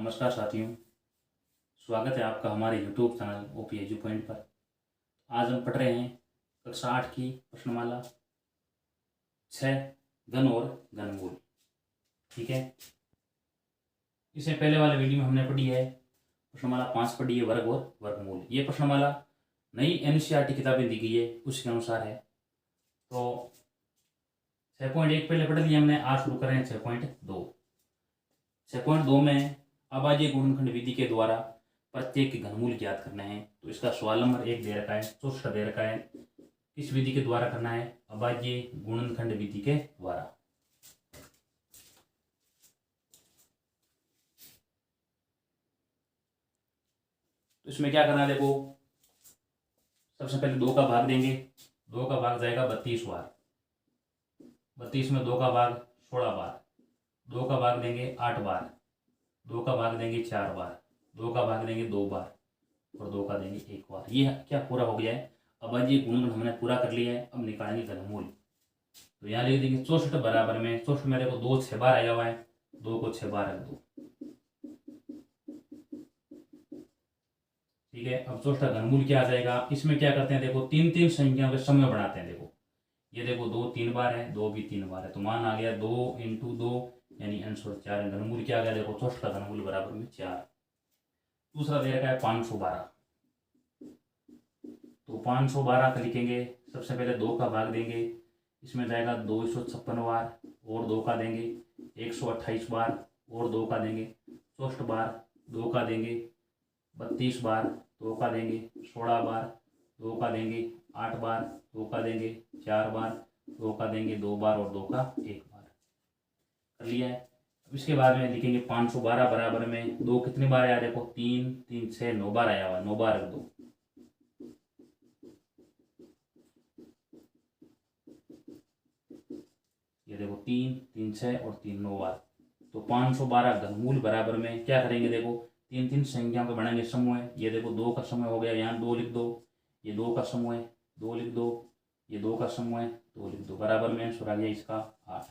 नमस्कार साथियों, स्वागत है आपका हमारे YouTube channel OP edu point पर। आज हम पढ़ रहे हैं कक्षा 8 की प्रश्नमाला 6 घन और घनमूल। ठीक है, इससे पहले वाले वीडियो में हमने पढ़ी है प्रश्नमाला 5 पढ़ी है वर्ग और वर्गमूल। ये प्रश्नमाला नई NCERT किताबें दी गई है उसके अनुसार है। तो 6.1 पहले पढ़ लिया हमने, आज शुरू करें 6.2। 6.2 में अभाज्य गुणनखंड विधि के द्वारा प्रत्येक के घनमूल ज्ञात करने हैं। तो इसका सवाल नंबर 1 दे रखा है, 64 दे रखा है। किस विधि के द्वारा करना है? अभाज्य गुणनखंड विधि के द्वारा। तो इसमें क्या करना है, देखो सबसे पहले 2 का भाग देंगे। 2 का भाग जाएगा 32 बार। 32 में 2 का भाग 16 बार। 2 का भाग देंगे 8 बार। 2 का भाग देंगे 4 बार। 2 का भाग देंगे 2 बार और 2 का देंगे 1 बार। ये क्या पूरा हो गया है? अभाज्य गुणनखंड हमने पूरा कर लिया है। अब निकालेंगे घनमूल। तो यहाँ लिख देंगे 64 बराबर में 64 मेरे को 2 6 बार आया हुआ है, 2 को 6 बार रख दो। ठीक है, अब 64 घनमूल क्या आ जाएगा? इसमें क्या करते हैं, देखो 3 संख्याओं के समय बढ़ाते हैं। देखो ये देखो 2 3 बार है, 2 भी 3 बार है, तो मान आ गया 2 × 2 यानी आंसर 4। घनमूल क्या आ गया? देखो 64 का घनमूल बराबर में 4। दूसरा दे रखा है 512। तो 512 का लिखेंगे। सबसे पहले 2 का भाग देंगे, इसमें जाएगा 256 बार और 2 का देंगे 128 बार और 2 का देंगे 64 बार। 2 का देंगे 32 बार, 2 का देंगे 16 बार, 2 का देंगे 8 बार, 2 का देंगे 4 बार, 2 का देंगे 2 बार और 2 का 1 बार। कर लिया है। अब इसके बाद में लिखेंगे 512 बराबर में 2 कितनी बार आया? देखो 3 3 6 9 बार आया हुआ, 9 बार रख दो। ये देखो 3 3 6 और 3 9 बार। तो 512 घनमूल बराबर में क्या करेंगे? देखो 3 संख्याओं के बनाएंगे समूह है। ये देखो 2 का समूह हो गया, यहाँ 2 लिख दो। ये 2 का समूह है, 2 लिख दो। ये 2 का समूह है, 2 लिख दो। बराबर में आंसर आ गया इसका 8।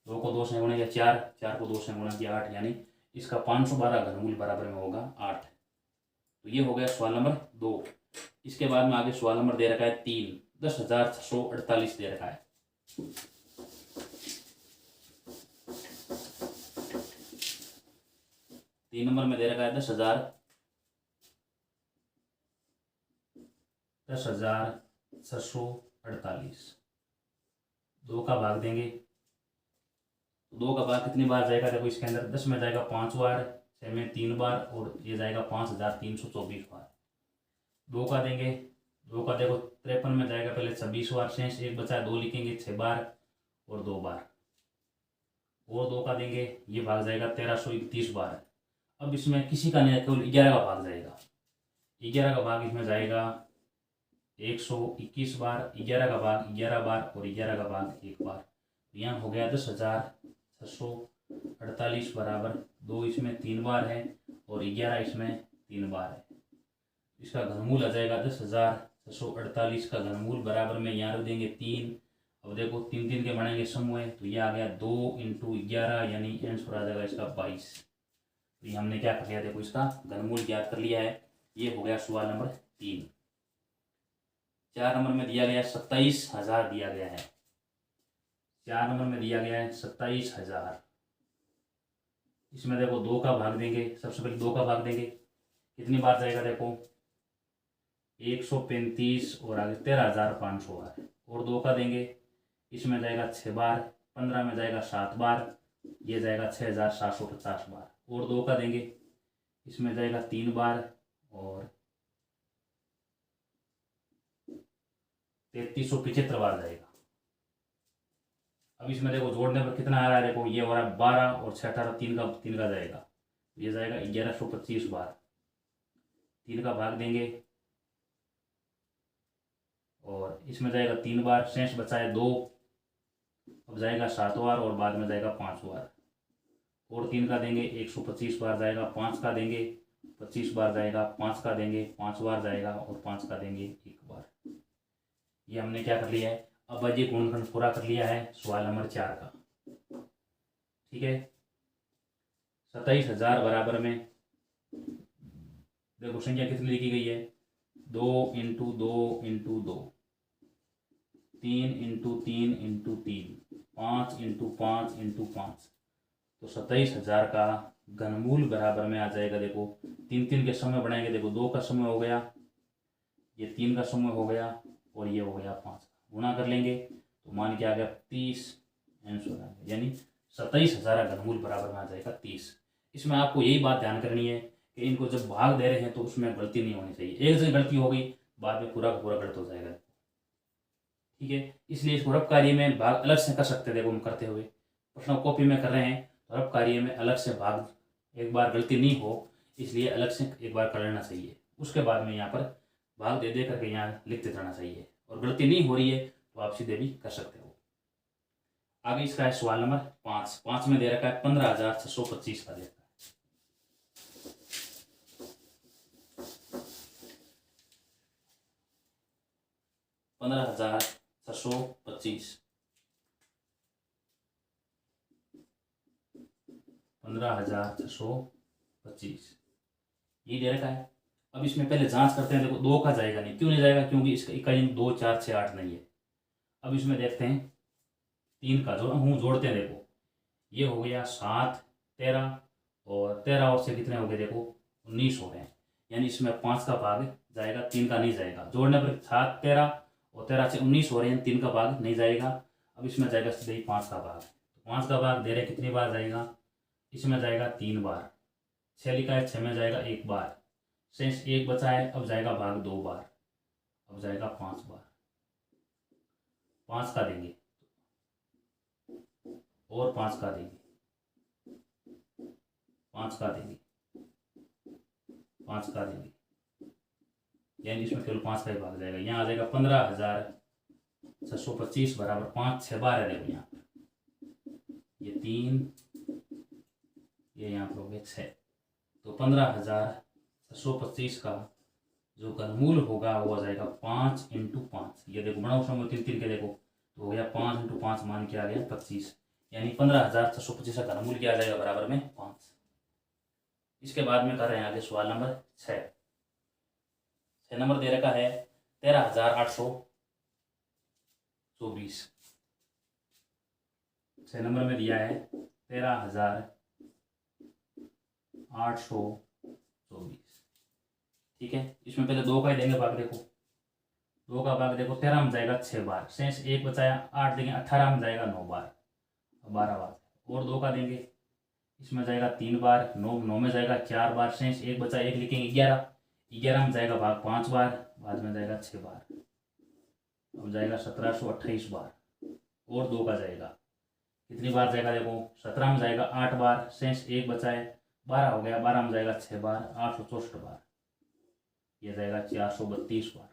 2 को 2 से गुणा किया 4, 4 को 2 से गुणा किया 8, यानी इसका 512 घनमूल बराबर में होगा 8। तो ये हो गया सवाल नंबर 2। इसके बाद में आगे सवाल नंबर दे रखा है 3, 10,648 दे रखा है। 3 नंबर में दे रखा है 10,648। 2 का भाग देंगे। 2 का भाग कितनी बार जाएगा? देखो इसके अंदर 10 में जाएगा 5 बार, 6 में 3 बार और ये जाएगा 5,324 बार। 2 का देंगे। 2 का देखो 53 में जाएगा पहले 26 बार, शेष 1 बचा 2 लिखेंगे 6 बार और 2 बार और 2 का देंगे। ये भाग जाएगा 1331 बार। अब इसमें किसी का नहीं, केवल 11 का भाग जाएगा। 11 का भाग इसमें जाएगा 121 बार, 11 का भाग 11 बार और 11 का भाग 1 बार। यहाँ हो गया 10,648 बराबर 2 इसमें 3 बार है और 11 इसमें 3 बार है। इसका घनमूल आ जाएगा 10,648 का घनमूल बराबर में यहाँ रख देंगे 3। अब देखो 3 3 के बनेंगे समूह है, तो ये आ गया 2 × 11 यानी आंसर आ जाएगा इसका 22। तो ये हमने क्या कर लिया? देखो इसका घनमूल ज्ञात कर लिया है। ये हो गया सवाल नंबर 3। 4 नंबर में दिया गया 27,000 दिया गया है। 4 नंबर में दिया गया है 27,000। इसमें देखो 2 का भाग देंगे। सबसे पहले 2 का भाग देंगे, कितनी बार जाएगा? देखो 135 और आगे 13,500 बार और 2 का देंगे। इसमें जाएगा 6 बार, 15 में जाएगा 7 बार, ये जाएगा 6,750 बार और 2 का देंगे। इसमें जाएगा 3 बार और 3375 बार जाएगा। अब इसमें देखो जोड़ने पर कितना आ रहा है? देखो ये हो रहा है 12 और 6 18, 3 का जाएगा, ये जाएगा 1125 बार। 3 का भाग देंगे और इसमें जाएगा 3 बार, शेष बचा है 2। अब जाएगा 7 बार और बाद में जाएगा 5 बार और 3 का देंगे 125 बार जाएगा। 5 का देंगे 25 बार जाएगा। 5 का देंगे 5 बार जाएगा और 5 का देंगे 1 बार। ये हमने क्या कर लिया है? अभाज्य गुणनखंड पूरा कर लिया है सवाल नंबर 4 का। ठीक है, 27,000 बराबर में देखो संख्या कितनी लिखी गई है, 2 into 2 into 2, 3 into 3 into 3, 5 into 5 into 5। तो 27,000 का घनमूल बराबर में आ जाएगा, देखो 3 के समय बनाएंगे, देखो 2 का समय हो गया, ये 3 का समय हो गया, और ये हो गया 5 का, गुणा कर लेंगे तो मान के आ गया 30 आंसर आ गया, यानी 27,000 का घनमूल बराबर में आ जाएगा 30। इसमें आपको यही बात ध्यान करनी है कि इनको जब भाग दे रहे हैं तो उसमें गलती नहीं होनी चाहिए, एक जगह गलती हो गई बाद में पूरा का पूरा गलत हो जाएगा, ठीक है। इसलिए इस रब कार्य में भाग अलग से कर सकते हैं, देखो हम करते हुए प्रश्न कॉपी में कर रहे हैं तो रब कार्य में अलग से भाग एक बार गलती नहीं हो, इसलिए अलग से एक बार कर लेना चाहिए, उसके बाद में यहाँ पर भाग दे दे करके यहाँ लिखते रहना चाहिए, और गलती नहीं हो रही है तो आप सीधे भी कर सकते हो। आगे इसका है सवाल नंबर 5 में दे रखा है 15,625 का देता है। 15,625 15,625 ये दे रखा है। अब इसमें पहले जांच करते हैं, देखो 2 का जाएगा नहीं, क्यों नहीं जाएगा, क्योंकि इसका इकाई 2 4 6 8 नहीं है। अब इसमें देखते हैं 3 का जोड़ते हैं, देखो ये हो गया 7 13, और 13 और से कितने हो गए, देखो 19 हो गए, यानी इसमें 5 का भाग जाएगा, 3 का नहीं जाएगा। जोड़ने पर 7 13 और 13 से 19 हो रहे हैं, 3 का भाग नहीं जाएगा। अब इसमें जाएगा सीधे 5 का भाग, 5 का भाग दे रहे कितनी बार जाएगा, इसमें जाएगा 3 बार, 6 लिखा है 6 में जाएगा 1 बार, शेष 1 बचा है, अब जाएगा भाग 2 बार, अब जाएगा 5 बार, 5 का देंगे और 5 का देंगे, 5 का देंगे, 5 का देंगे, यानी इसमें केवल 5 का ही भाग जाएगा। यहाँ आ जाएगा 15,625 बराबर 5 6 बार है, देखो यहाँ ये 3, ये यहाँ पर हो गया 6, तो 15,625 का जो घनमूल होगा वो आ जाएगा 5 इंटू 5, ये देखो बनाओ समय 3 के, देखो तो हो गया 5 इंटू 5 मान के आ गया 25, यानी 15,625 का घनमूल क्या आ जाएगा बराबर में 5। इसके बाद में कर रहे हैं आगे सवाल नंबर 6 नंबर दे रखा है 13,824, 6 नंबर में दिया है 13,824, ठीक है। इसमें पहले 2 का ही देंगे भाग, देखो 2 का भाग देखो 13 में जाएगा 6 बार, शेष 1 बचाया 8 देंगे, 18 में जाएगा 9 बार, 12 बार, और 2 का देंगे, इसमें जाएगा 3 बार, 9 में जाएगा 4 बार, शेष 1 बचा 1 लिखेंगे 11, 11 में जाएगा भाग 5 बार, बाद में जाएगा 6 बार, अब जाएगा 1728 बार, और 2 का जाएगा कितनी बार जाएगा, देखो 17 में जाएगा 8 बार, शेष 1 बचा है 12 हो गया, 12 में जाएगा 6 बार, 864 बार, यह जाएगा 432 बार,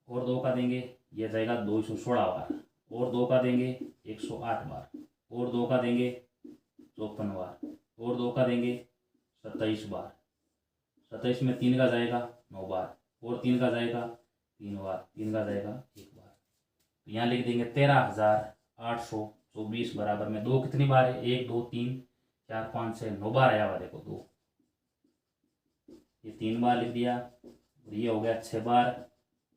और 2 का देंगे यह जाएगा 216 बार, और 2 का देंगे 108 बार, और 2 का देंगे 54 बार, और 2 का देंगे 27 बार, 27 में 3 का जाएगा 9 बार, और 3 का जाएगा 3 बार, 3 का जाएगा 1 बार, तो यहाँ लिख देंगे 13,824 बराबर में 2 कितनी बार है, 1 2 3 4 5 6 9 बार आया हुआ, देखो 2, ये 3 बार लिख दिया, और ये हो गया 6 बार,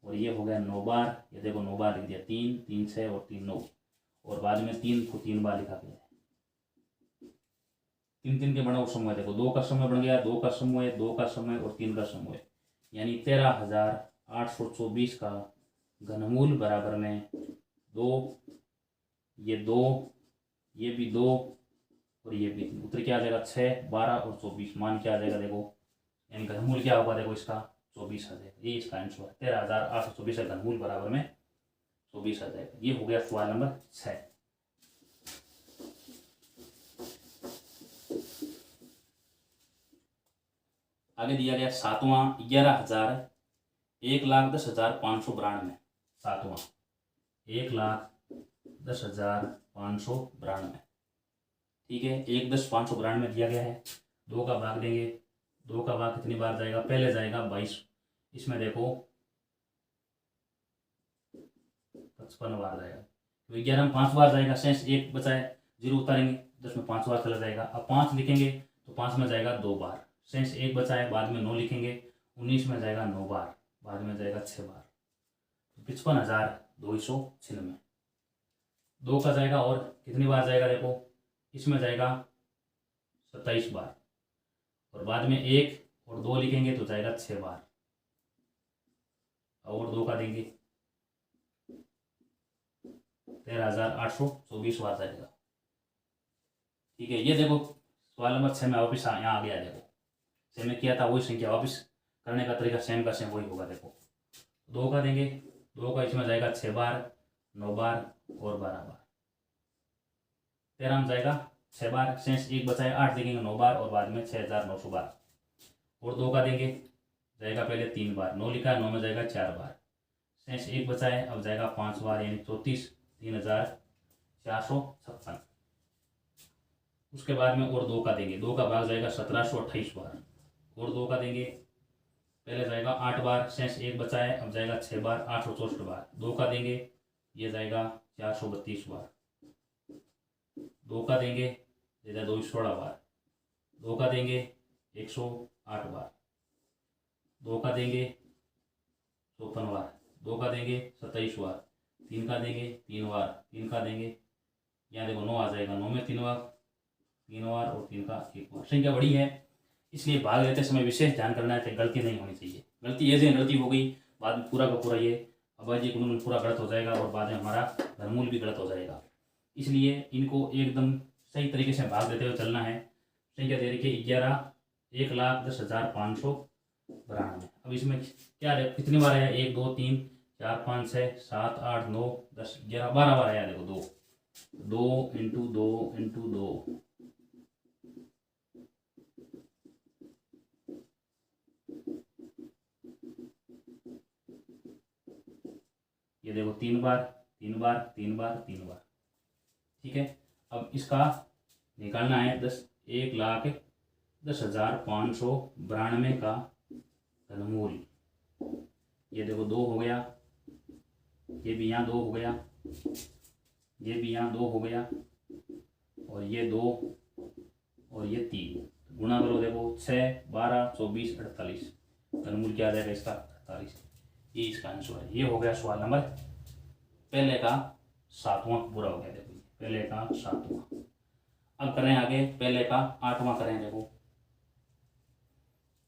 और ये हो गया 9 बार, ये देखो 9 बार लिख दिया, 3 3 6 और 3 9, और बाद में 3 को 3 बार लिखा गया है। 3 के बना समूह, देखो 2 का समूह बन गया, 2 का समूह, 2 का समूह और 3 का समूह, यानी 13,824 का घनमूल बराबर में 2, ये 2, ये भी 2, और ये भी, उत्तर क्या आ जाएगा 6 12 और 24 मान क्या आ जाएगा, देखो यानी घनमूल क्या होगा, देखो इसका 24 आ जाएगा, ये इसका आंसर है 13,824 का घनमूल बराबर में 24 आ जाएगा। ये हो गया सवाल नंबर 6। आगे दिया गया 7वां 1,10,592, 7वां 1,10,592, ठीक है। 1,10,592 दिया गया है, 2 का भाग देंगे, 2 का भाग कितनी बार जाएगा, पहले जाएगा 22, इसमें देखो 55 बार जाएगा, तो 11 में 5 बार जाएगा, शेष 1 बचा है, जीरो उतारेंगे 10 में 5 बार चला जाएगा। अब 5 लिखेंगे तो 5 में जाएगा 2 बार, शेष 1 बचा है, बाद में 9 लिखेंगे 19 में जाएगा 9 बार, बाद में जाएगा 6 बार, तो 55,296। 2 का जाएगा और कितनी बार जाएगा देखो, इसमें जाएगा 27 बार, और बाद में 1 और 2 लिखेंगे तो जाएगा 6 बार, और 2 का देंगे 13,824 बार जाएगा। ठीक है, ये देखो सवाल नंबर 6 में वापिस यहाँ आ गया। देखो 6 में किया था वही संख्या, वापिस करने का तरीका सेम का सेम वही होगा। देखो 2 का देंगे, 2 का इसमें जाएगा 6 बार, 9 बार और 12 बार। 13 में जाएगा 6 बार, शेष 1 बचाए 8 देंगे 9 बार, और बाद में 6,900 बार। और 2 का देंगे, जाएगा पहले 3 बार, 9 लिखा है 9 में जाएगा 4 बार, शेष 1 बचाए अब जाएगा 5 बार, यानी 34, 3,456। उसके बाद में और 2 का देंगे, 2 का भाग जाएगा 1,728 बार, और 2 का देंगे पहले जाएगा 8 बार, शेष 1 बचा है अब जाएगा 6 बार, 864 बार। 2 का देंगे ये जाएगा 432 बार। 2 का देंगे ये जाएगा 216 बार। 2 का देंगे 108 बार। 2 का देंगे 54 बार। 2 का देंगे 27 बार। 3 का देंगे 3 बार। 3 का देंगे यहाँ देखो 9 आ जाएगा, 9 में 3 बार, 3 बार और 3 का 1 बार। संख्या बड़ी है इसलिए भाग लेते समय विशेष ध्यान करना है, गलती नहीं होनी चाहिए। गलती ये गलती हो गई, बाद में पूरा का पूरा ये अभाज्य गुणनफल पूरा गलत हो जाएगा और बाद में हमारा घनमूल भी गलत हो जाएगा। इसलिए इनको एकदम सही तरीके से भाग देते हुए चलना है। संख्या दे रखी है 11, 1,10,592। अब इसमें क्या है, कितनी बार आया, 1 2 3 4 5 6 7 8 9 10 11 12 बार आया। देखो 2 2 इंटू 2 इंटू 2, ये देखो 3 बार 3 बार 3 बार 3 बार। ठीक है, अब इसका निकालना है 1,10,592 का घनमूल। ये देखो 2 हो गया, ये भी यहाँ 2 हो गया, ये भी यहाँ 2 हो गया, और ये 2 और ये 3। गुणा करो, देखो 6 12 24 48, घनमूल क्या आ जाएगा इसका 48। ये इसका आंसर है। ये हो गया सवाल नंबर पहले का 7वां पूरा हो गया। देखो पहले का 7वां। अब करें आगे पहले का 8वां करें। देखो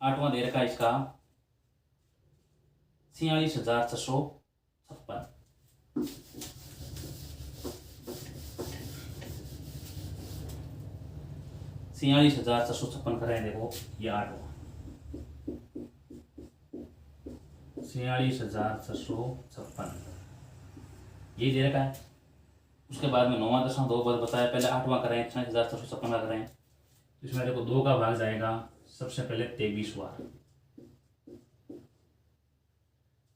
8वां दे रखा इसका 46,656। 46,656 करें। देखो ये 8वां 46,656 ये दे रखा है। उसके बाद में 9वां 10वां 2 बार बताया, पहले 8वां करें 46,656 का करें। तो इसमें देखो 2 का भाग जाएगा सबसे पहले 23 बार,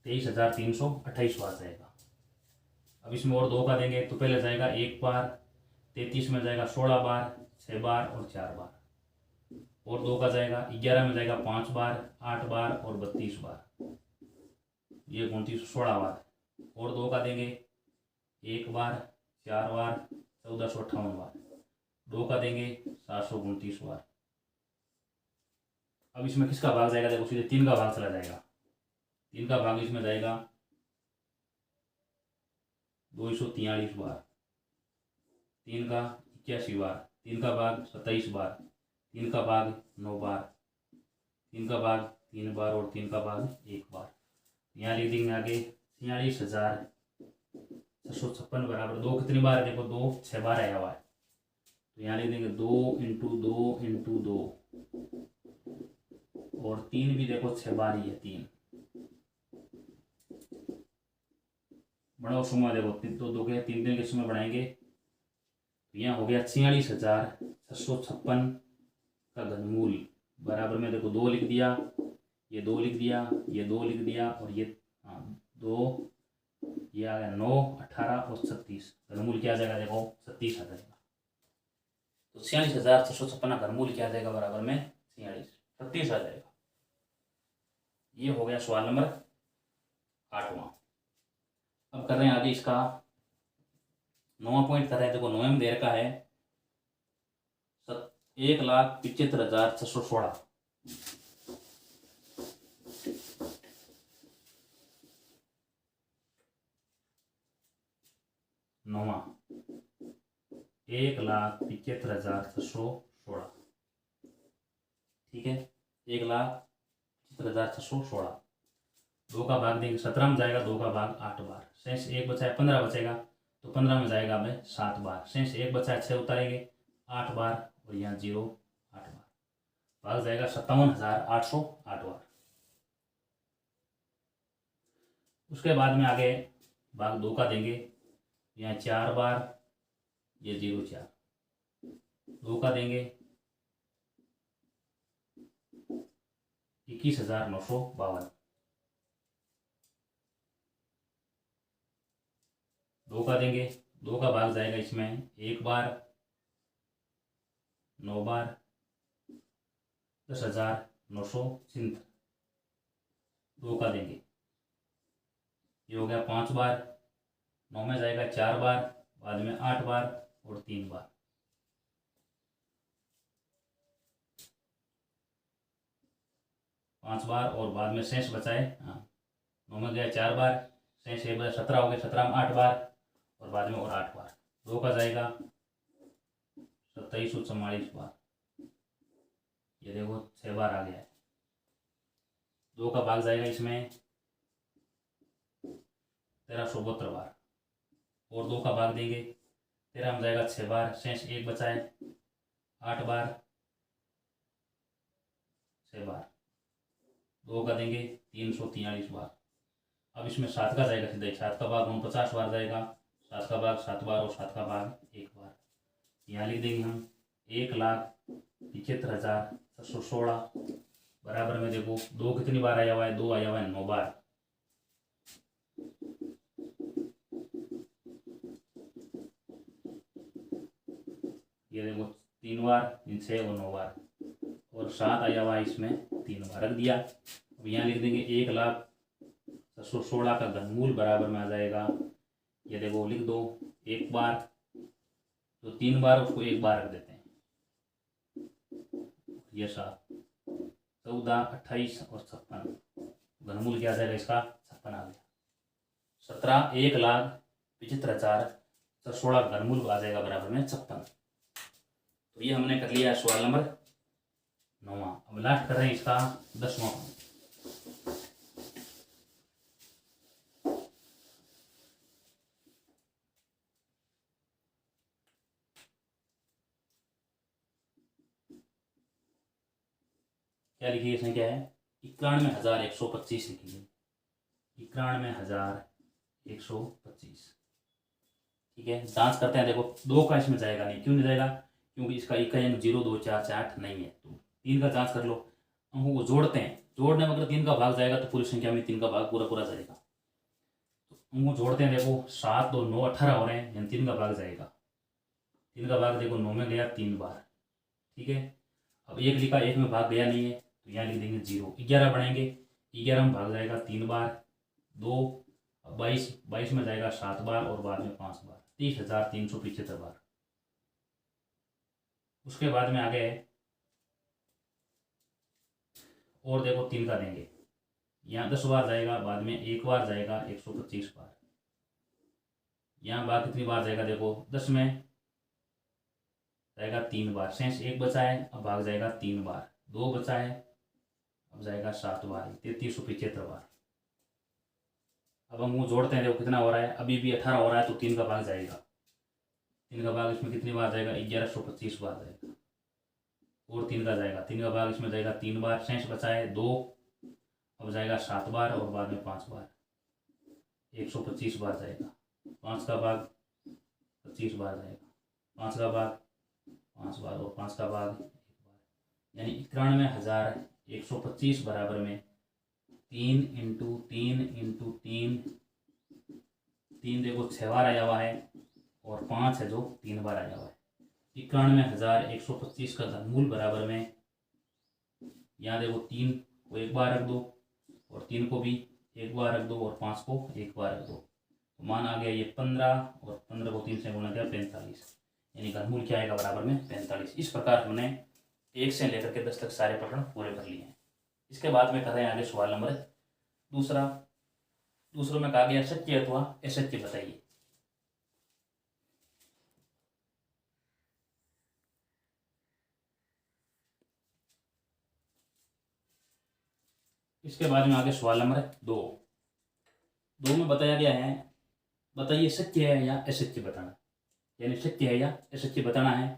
23,328 बार जाएगा। अब इसमें और 2 का देंगे तो पहले जाएगा 1 बार, 33 में जाएगा 16 बार, 6 बार और 4 बार, और 2 का जाएगा 11 में जाएगा 5 बार, 8 बार और 32 बार, ये 29 16 बार, और 2 का देंगे 1 बार, 4 बार, 1458 बार, 2 का देंगे 729 बार। अब इसमें किसका भाग जाएगा, देखो सीधे 3 का भाग चला जाएगा। 3 का भाग इसमें जाएगा 243 बार, 3 का 81 बार, 3 का भाग 27 बार, 3 का भाग 9 बार, 3 का भाग 3 बार और 3 का भाग 1 बार। यहाँ लिख देंगे आगे 46,656 बराबर 2 कितनी बार है, देखो 2 6 बार आया हुआ है, तो यहाँ लिख देंगे 2 इंटू 2 इंटू 2, और 3 भी देखो 6 बार ही है। 3 बढ़ाओ सुमा, देखो 2 के 3 के सुमा बढ़ाएंगे तो यहाँ हो गया 46,656 का घनमूल बराबर में देखो 2 लिख दिया, ये 2 लिख दिया, ये 2 लिख दिया, और ये 2, ये आ गया 9 18 और 36। घनमूल क्या आ जाएगा, देखो 36 आ जाएगा। तो 46,656 का घनमूल क्या आ जाएगा, बराबर में 36 आ जाएगा। ये हो गया सवाल नंबर 8वां। अब कर रहे हैं आगे इसका 9वां पॉइंट कर रहे हैं। देखो 9वें में दे रखा है 1,75,616। नौवा 1,75,616। ठीक है, 1,75,616। 2 का भाग देंगे 17 में जाएगा, 2 का भाग 8 बार, शेष 1 बचा है 15 बचेगा, तो 15 में जाएगा हमें 7 बार, शेष 1 बचा है 6 उतारेंगे 8 बार, और यहाँ 0 8 बार, भाग जाएगा 57,808 बार। उसके बाद में आगे भाग 2 का देंगे, यहाँ 4 बार, ये 0 4, 2 का देंगे 21,952। 2 का देंगे, 2 का भाग जाएगा इसमें 1 बार, 9 बार, 10,967। 2 का देंगे, ये हो गया 5 बार, 9 में जाएगा 4 बार, बाद में 8 बार और 3 बार। 5 बार और बाद में शेष बचाए, हाँ 9 में गया 4 बार, शेष 1 बार 17 हो गए, 17 में 8 बार और बाद में और 8 बार। 2 का जाएगा 2744 बार, ये देखो 6 बार आ गया है। 2 का भाग जाएगा इसमें 1372 बार, और 2 का भाग देंगे 13 में जाएगा 6 बार, शेष 1 बचा है 8 बार 6 बार। 2 का देंगे 343 बार। अब इसमें 7 का जाएगा सीधा, 7 का भाग 49 बार जाएगा, 7 का भाग 7 बार और 7 का भाग 1 बार। यहाँ लिख देंगे हम 1,75,616 बराबर में देखो 2 कितनी बार आया हुआ है, 2 आया हुआ है 9 बार। ये देखो 3 बार, 6 और 9 बार, और 7 आया हुआ है इसमें 3 बार रख दिया। अब यहाँ लिख देंगे 1,00,616 का घनमूल बराबर में आ जाएगा, ये देखो लिख दो 1 बार, तो 3 बार उसको 1 बार रख देते हैं, ये 7 14 28 और 56, घनमूल क्या आ जाएगा इसका 56 आ गया। 17 1,75,616 घनमूल आ जाएगा बराबर में 56। तो ये हमने कर लिया सवाल नंबर 9। अब लास्ट कर रहे हैं इसका 10वां। क्या लिखी है संख्या है 91,125 लिखी है, 91,125। ठीक है, जांच करते हैं। देखो 2 का इसमें जाएगा नहीं, क्यों नहीं जाएगा, क्योंकि इसका इकाई 0 2 4 से 8 नहीं है। तो 3 का जांच कर लो, अंकों को जोड़ते हैं, जोड़ने में अगर 3 का भाग जाएगा तो पूरी संख्या में 3 का भाग पूरा पूरा जाएगा। तो अंकों जोड़ते हैं, देखो 7 2 9 18 हो रहे हैं, यानी 3 का भाग जाएगा। 3 का भाग देखो 9 में गया 3 बार। ठीक है, अब 1 लिखा, 1 में भाग गया नहीं है, तो यहाँ लिख देंगे 0। 11 बनाएंगे, 11 में भाग जाएगा 3 बार, 2 22 में जाएगा 7 बार और बाद में 5 बार, 30,375 बार। उसके बाद में आगे और देखो 3 का देंगे, यहाँ 10 बार जाएगा, बाद में 1 बार जाएगा 125 बार। यहाँ बार कितनी बार जाएगा, देखो 10 में जाएगा 3 बार, शेष 1 बचा है, अब भाग जाएगा 3 बार, 2 बचा है, अब जाएगा 7 बार, 3375 बार। अब हम वो जोड़ते हैं, देखो कितना हो रहा है, अभी भी 18 हो रहा है, तो 3 का भाग जाएगा। 3 का भाग इसमें कितनी बार जाएगा, 1125 बार जाएगा, और 3 का जाएगा, 3 का भाग इसमें जाएगा 3 बार, शेष बचा है 2, अब जाएगा 7 बार और बाद में 5 बार, 125 बार जाएगा। 5 का भाग 25 बार जाएगा, 5 का भाग 5 बार और 5 का भाग 1 बार, यानी 91,125 बराबर में 3 इंटू 3 इंटू 3, 3 देखो 6 बार आया हुआ है और 5 है जो 3 बार आया हुआ है। 91,125 का घनमूल बराबर में, यहाँ देखो 3 को 1 बार रख दो और 3 को भी 1 बार रख दो और 5 को 1 बार रख दो, तो मान आ गया ये 15 और 15 को 3 से गुणा किया 45, यानी घनमूल क्या आएगा बराबर में 45। इस प्रकार हमने 1 से लेकर के 10 तक सारे प्रश्न पूरे कर लिए हैं। इसके बाद में कर रहे हैं आगे सवाल नंबर दूसरों में कहा गया सत्य अथवा असत्य बताइए। इसके बाद में आगे सवाल नंबर 2 में बताया गया है बताइए सत्य है या असत्य बताना, यानी सत्य है या असत्य बताना है।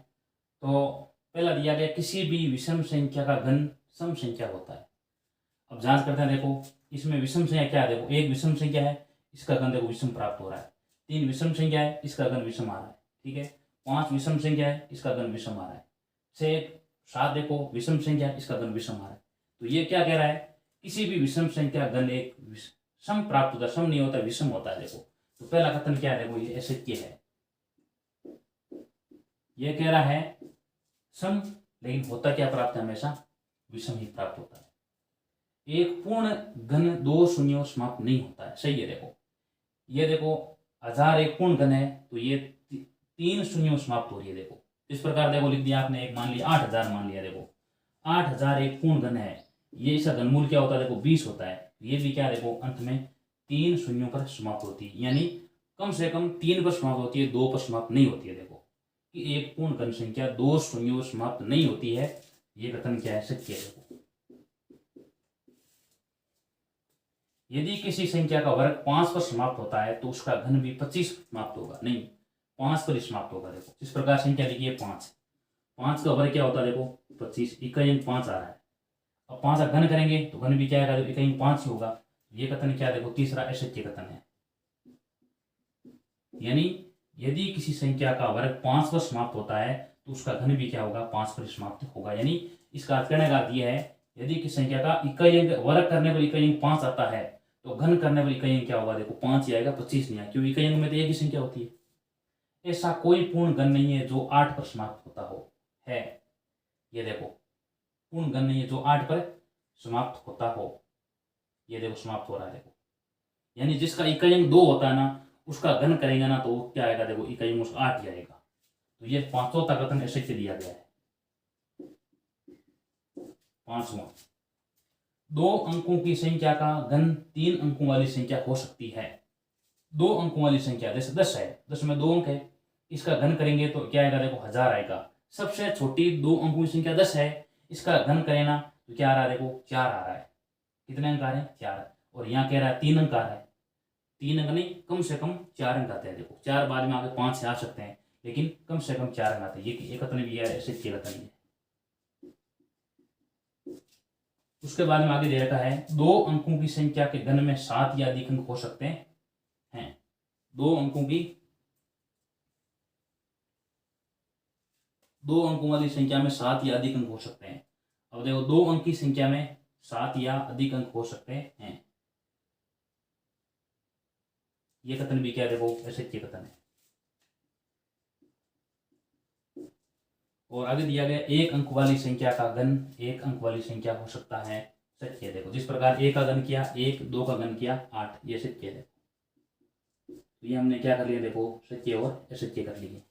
तो पहला दिया गया किसी भी विषम संख्या का घन सम संख्या होता है। अब जांच करते हैं, देखो इसमें विषम संख्या क्या है, देखो 1 विषम संख्या है, इसका घन देखो विषम प्राप्त हो रहा है। 3 विषम संख्या है, इसका घन विषम आ रहा है, ठीक है। 5 विषम संख्या है, इसका घन विषम आ रहा है। 6 7 देखो विषम संख्या है, इसका घन विषम आ रहा है। तो ये क्या कह रहा है, किसी भी विषम संख्या घन एक सम प्राप्त होता है, सम नहीं होता विषम होता है। देखो तो पहला कथन क्या है, देखो ये असत्य है। ये कह रहा है सम, लेकिन होता क्या प्राप्त है, हमेशा विषम ही प्राप्त होता है। एक पूर्ण घन 2 शून्यों समाप्त नहीं होता है, सही है। देखो ये देखो 1000 एक पूर्ण घन है, तो ये 3 शून्यों समाप्त हो रही है। देखो इस प्रकार देखो लिख दिया आपने, एक मान लिया 8000 मान लिया। देखो 8000 एक पूर्ण घन है, ये इसका घनमूल क्या होता है, देखो 20 होता है। ये भी क्या देखो अंत में 3 शून्यों पर समाप्त होती है, यानी कम से कम 3 पर समाप्त होती है, 2 पर समाप्त नहीं होती है। देखो कि एक पूर्ण घन संख्या 2 शून्यों समाप्त नहीं होती है, ये कथन क्या है, सत्य है। देखो यदि किसी संख्या का वर्ग 5 पर समाप्त होता है तो उसका घन भी 25 समाप्त होगा, नहीं 5 पर ही समाप्त होगा। देखो इस प्रकार संख्या लिखिए 5 का वर्ग क्या होता है, देखो 25, इकाई अंक 5 आ रहा है। अब 5 का घन करेंगे तो घन भी क्या आएगा, इकाई अंक 5 ही होगा। ये कथन क्या, देखो तीसरा असत्य कथन है। यानी यदि किसी संख्या का वर्ग 5 पर समाप्त होता है तो उसका घन भी क्या होगा, 5 पर समाप्त होगा। यानी इसका अर्थ कहने का अर्थ यह है, यदि किसी संख्या का इकाई अंक वर्ग करने पर इकाई अंक 5 आता है तो घन करने पर इकाई अंक क्या होगा, देखो 5 ही आएगा, 25 नहीं आएगा, क्योंकि इकाई अंक में तो एक ही संख्या होती है। ऐसा कोई पूर्ण घन नहीं है जो 8 पर समाप्त होता हो, है। ये देखो पूर्ण घन नहीं है जो 8 पर समाप्त होता हो, ये देखो समाप्त हो रहा है। देखो यानी जिसका इकाई अंक 2 होता है ना, उसका घन करेंगे ना तो क्या आएगा, देखो इकाई अंक 8 ही आएगा। तो ये 5वां कथन ऐसे दिया गया है। 5वां, 2 अंकों की संख्या का घन 3 अंकों वाली संख्या हो सकती है। 2 अंकों वाली संख्या जैसे 10 है, 10 में 2 अंक है, इसका घन करेंगे तो क्या आएगा, देखो 1000 आएगा। सबसे छोटी 2 अंकों की संख्या 10 है, इसका घन करें ना तो क्या आ रहा है, देखो 4 आ रहा है। कितने अंक आ रहे हैं, 4। और यहाँ कह रहा है 3 अंक आ रहा है, 3 अंक नहीं, कम से कम 4 अंक आते हैं। देखो 4 बाद में आगे 5 से आ सकते हैं, लेकिन कम से कम 4 अंक आते हैं। ये कथन भी है, ऐसे कथन है। उसके बाद में आगे दे रखा है 2 अंकों की संख्या के घन में 7 या अधिक अंक हो सकते हैं। 2 अंकों वाली संख्या में 7 या अधिक अंक हो सकते हैं। अब देखो 2 अंक की संख्या में 7 या अधिक अंक हो सकते हैं, ये कथन भी क्या है, देखो असत्य कथन है। और आगे दिया गया 1 अंक वाली संख्या का घन 1 अंक वाली संख्या हो सकता है, सत्य है। देखो जिस प्रकार 1 का घन किया 1, 2 का घन किया 8, ये सत्य है। तो ये हमने क्या कर लिया, देखो सत्य और असत्य कर लिए।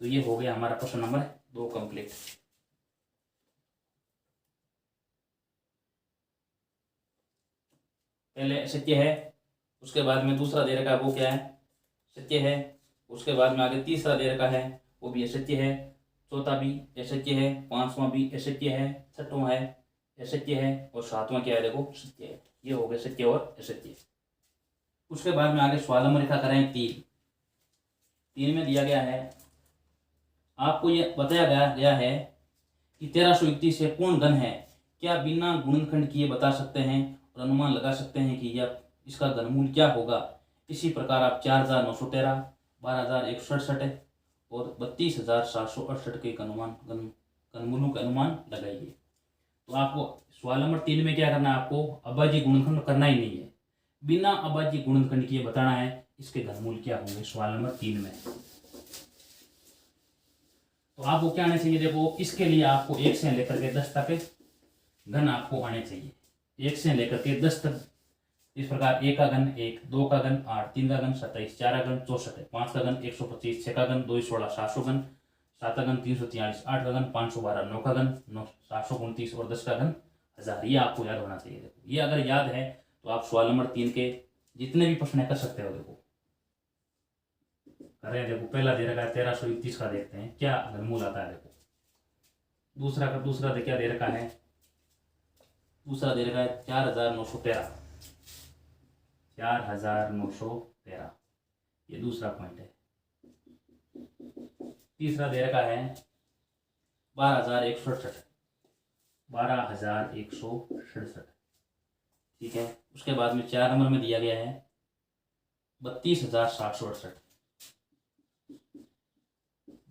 तो ये हो गया हमारा प्रश्न नंबर 2 कंप्लीट। पहले सत्य है, उसके बाद में दूसरा दे रखा है वो क्या है, सत्य है। उसके बाद में आगे तीसरा दे रखा है वो भी असत्य है, चौथा भी असत्य है, 5वां भी असत्य है, 6वां है असत्य है, और 7वां क्या है, देखो सत्य है। ये हो गए सत्य और असत्य। उसके बाद में आगे सवाल नंबर लिखा करें 3 में दिया गया है, आपको ये बताया गया है कि 1331 से पूर्ण घन है, क्या बिना गुणनखंड किए बता सकते हैं और अनुमान लगा सकते हैं कि यह इसका घनमूल क्या होगा। इसी प्रकार आप 4913, 12167 और 32768 के घनमूलों का अनुमान लगाइए। तो आपको सवाल नंबर 3 में क्या करना है, आपको अभाज्य गुणनखंड करना ही नहीं है, बिना अभाज्य गुणनखंड किए बताना है इसके घनमूल क्या होंगे सवाल नंबर 3 में। तो आपको क्या आना चाहिए, देखो इसके लिए आपको 1 से लेकर के 10 तक घन आपको आने चाहिए, 1 से लेकर के 10 तक। इस प्रकार 1 का घन 1, 2 का घन 8, 3 का घन 27, 4 का घन 64, 5 का घन 125, 6 का घन 216, 700 घन 7 का घन 343, 8 का घन 512, 9 का घन 729 और 10 का घन 1000। ये आपको याद होना चाहिए। देखो ये अगर याद है तो आप सवाल नंबर 3 के जितने भी प्रश्न कर सकते हो। देखो कर रहे हैं। देखो पहला दे रखा है 1331 का, देखते हैं क्या घनमूल आता है। देखो दूसरा क्या दे रखा है, दूसरा दे रखा है 4913, 4913, ये दूसरा पॉइंट है। तीसरा दे रखा है 12167, 12167, ठीक है। उसके बाद में 4 नंबर में दिया गया है 32,768,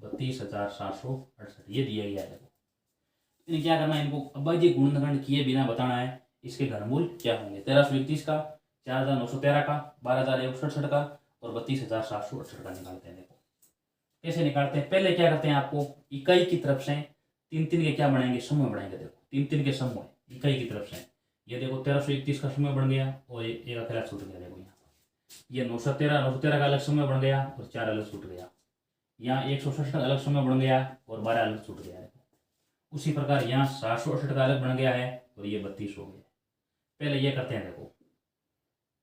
32,768, ये दिया गया है। देखो इन्हें क्या करना है, इनको अभाज्य गुणनखंड किए बिना बताना है इसके घनमूल क्या होंगे। 1331 का, 4913 का, 12167 का और 32,768 का निकालते हैं। देखो कैसे निकालते हैं, पहले क्या करते हैं, आपको इकाई की तरफ से तीन के क्या बढ़ाएंगे, समूह बढ़ाएंगे। देखो तीन के समूह इकाई की तरफ से, ये देखो 1331 का समूह बन गया और एक अकेला छूट गया। देखो यहाँ ये 913 का अलग समूह बन गया और 4 अलग छूट गया। यहाँ 167 का अलग समूह बन गया और 12 अलग छूट गया। उसी प्रकार यहाँ 768 का अलग बन गया है और ये 32 हो गया। पहले ये करते हैं। देखो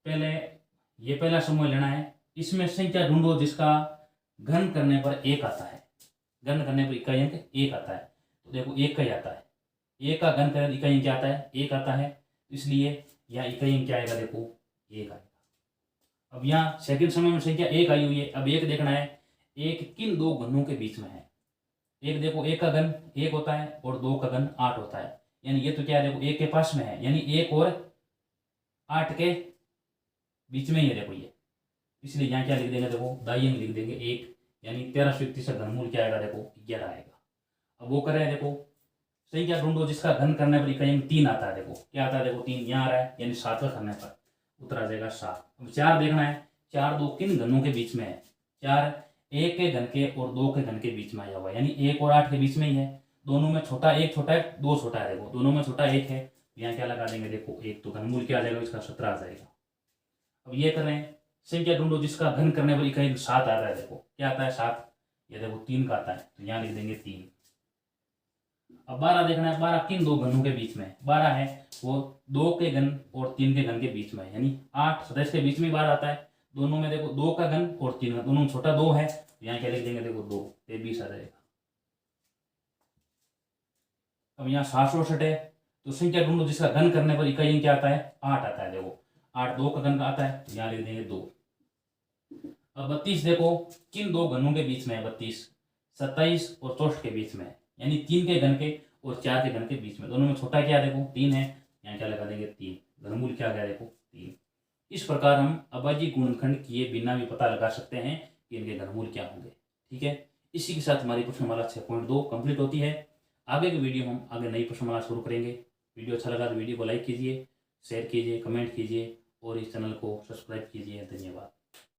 पहले ये पहला समूह लेना है, इसमें संख्या ढूंढो जिसका घन करने पर 1 आता है। घन करने पर इकाई अंक 1 आता है। तो देखो 1 का ही आता है, 1 का घन करने इकाई अंक क्या आता है, 1 आता है। इसलिए यहाँ इकाई अंक क्या आएगा, देखो 1 आएगा। अब यहाँ सेकंड समय में संख्या 1 आई हुई है। अब 1 देखना है, 1 किन दो घनों के बीच में है। एक देखो 1 का घन 1 होता है और 2 का घन 8 होता है, यानी ये तो क्या है, देखो 1 के पास में है, यानी 1 और 8 के बीच में ही है। देखो ये, इसलिए यहाँ क्या लिख देंगे, देखो दाई अंक लिख देंगे 1, यानी 1331 का घनमूल क्या आएगा, देखो 11 आएगा। अब वो कर रहे हैं, देखो संख्या ढूंढो जिसका घन करने पर इकाई अंक 3 आता है। देखो क्या आता है, देखो 3 यहाँ आ रहा है, यानी 7 का करने पर उत्तर आ जाएगा 7। अब 4 देखना है, 4 दो किन घनों के बीच में है, 4 1 के घन के और 2 के घन के बीच में आया हुआ है, यानी 1 और 8 के बीच में ही है। दोनों में छोटा 1 छोटा है, 2 छोटा है। देखो दोनों में छोटा 1 है, यहाँ क्या लगा देंगे, देखो 1, तो घनमूल क्या आ जाएगा इसका 17 आ जाएगा। अब ये कर रहे हैं, संख्या ढूंढो जिसका घन करने पर इकाई 7 आता है। देखो क्या आता है 7, ये देखो 3 का आता है, तो यहाँ लिख देंगे 3। अब 12 देखना है, 12 किन दो घनों के बीच में है, 12 है वो 2 के घन और 3 के घन के बीच में है, यानी 8 सदस्य के बीच में 12 आता है। दोनों में देखो 2 का घन और 3 का, दोनों में छोटा 2 है, तो यहाँ क्या लिख देंगे, देखो 2, 23 आ जाएगा। अब यहाँ 768 है, तो संख्या ढूंढो जिसका घन करने पर इकाई क्या आता है, 8 आता है। देखो 8 2 का घन का आता है, तो यहाँ लिख देंगे 2। अब 32 देखो किन दो घनों के बीच में है, 32 27 और 64 के बीच में है, यानी 3 के घन के और 4 के घन के बीच में, दोनों में छोटा क्या, देखो 3 है, यहाँ क्या लगा देंगे 3, घनमूल क्या आ गया, देखो 3। इस प्रकार हम अभाज्य गुणनखंड किए बिना भी पता लगा सकते हैं कि इनके घनमूल क्या होंगे। ठीक है, इसी के साथ हमारी प्रश्नमाला 6.2 कंप्लीट होती है। आगे की वीडियो हम आगे नई प्रश्नमाला शुरू करेंगे। वीडियो अच्छा लगा तो वीडियो को लाइक कीजिए, शेयर कीजिए, कमेंट कीजिए और इस चैनल को सब्सक्राइब कीजिए। धन्यवाद।